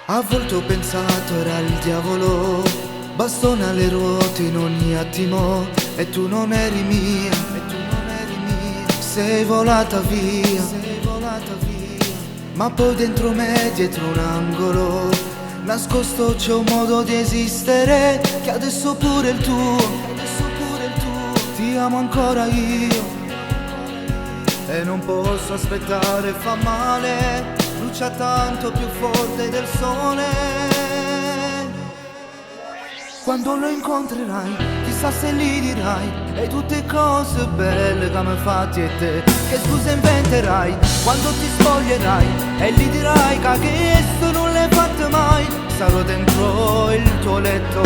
A volte ho pensato era il diavolo, bastone alle ruote in ogni attimo, e tu non eri mia, sei volata via, ma poi dentro me, dietro un angolo nascosto, c'è un modo di esistere che adesso pure il tuo, ti amo ancora io, e non posso aspettare, fa male, brucia tanto più forte del sole. Quando lo incontrerai, chissà se gli dirai e tutte cose belle che mi fatti e te, che scuse inventerai quando ti spoglierai e gli dirai che questo non l'hai fatto mai. Sarò dentro il tuo letto,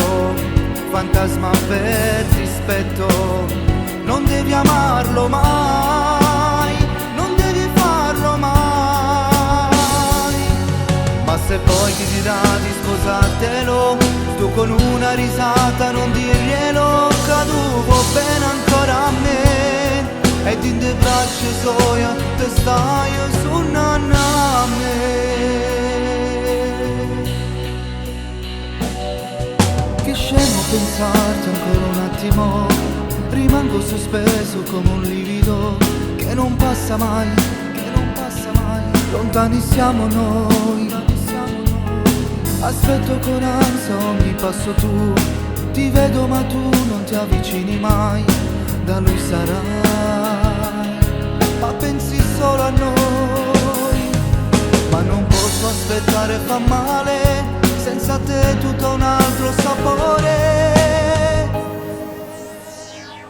fantasma per dispetto, non devi amarlo mai, non devi farlo mai. Ma se poi ti dirà di sposartelo, tu con una risata non dirglielo, caduvo bene ancora a me, ed in te braccia soia te stai su nanna a me. Che scemo pensarti ancora un attimo, rimango sospeso come un livido che non passa mai, lontani siamo noi. Aspetto con ansia ogni passo tu, ti vedo ma tu non ti avvicini mai, da lui sarai, ma pensi solo a noi. Ma non posso aspettare, fa male, senza te tutto un altro sapore.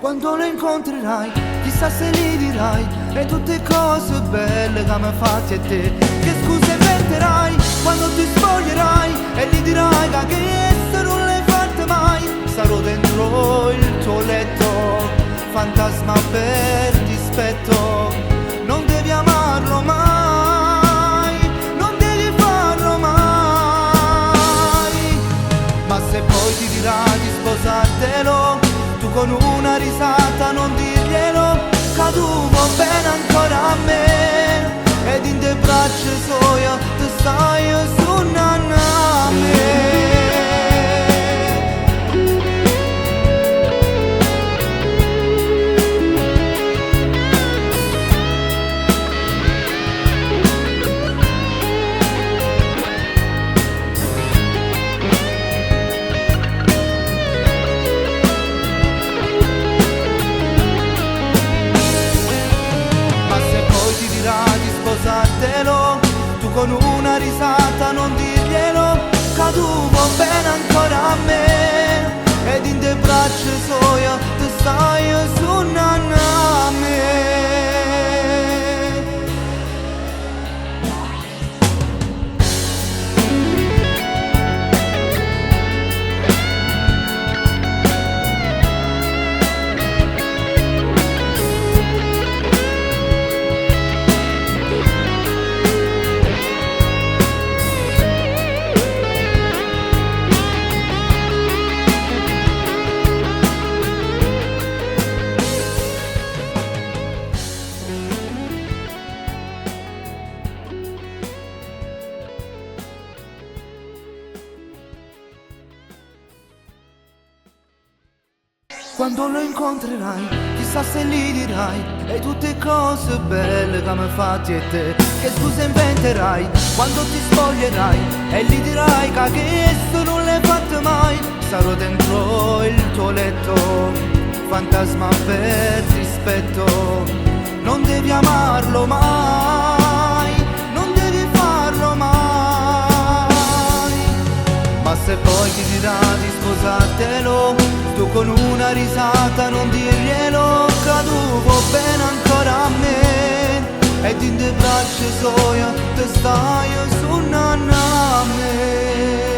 Quando lo incontrerai, chissà se gli dirai e tutte cose belle che mi fatti e te, che scuse inventerai quando ti spoglierai e gli dirai che questo non l'hai fatto mai. Sarò dentro il tuo letto, fantasma per dispetto, non devi amarlo mai, non devi farlo mai. Ma se poi ti dirà di sposartelo, tu con una risata non dirglielo, caduvo bene ancora a me, ed in te braccia soia te stai su nanna a me. Tu con una risata non dirglielo, caduvo bene ancora a me, ed in te braccia soia te stai su nanna a me. Quando lo incontrerai, chissà se gli dirai e tutte cose belle che mi fatti e te, che scuse inventerai quando ti spoglierai e gli dirai che questo non l'hai fatto mai. Sarò dentro il tuo letto, fantasma per dispetto, non devi amarlo mai, non devi farlo mai. Ma se poi ti dirà di sposartelo, tu con una risata non dirglielo, caduvo bene ancora a me, ed in te braccia soia te stai su nanna a me.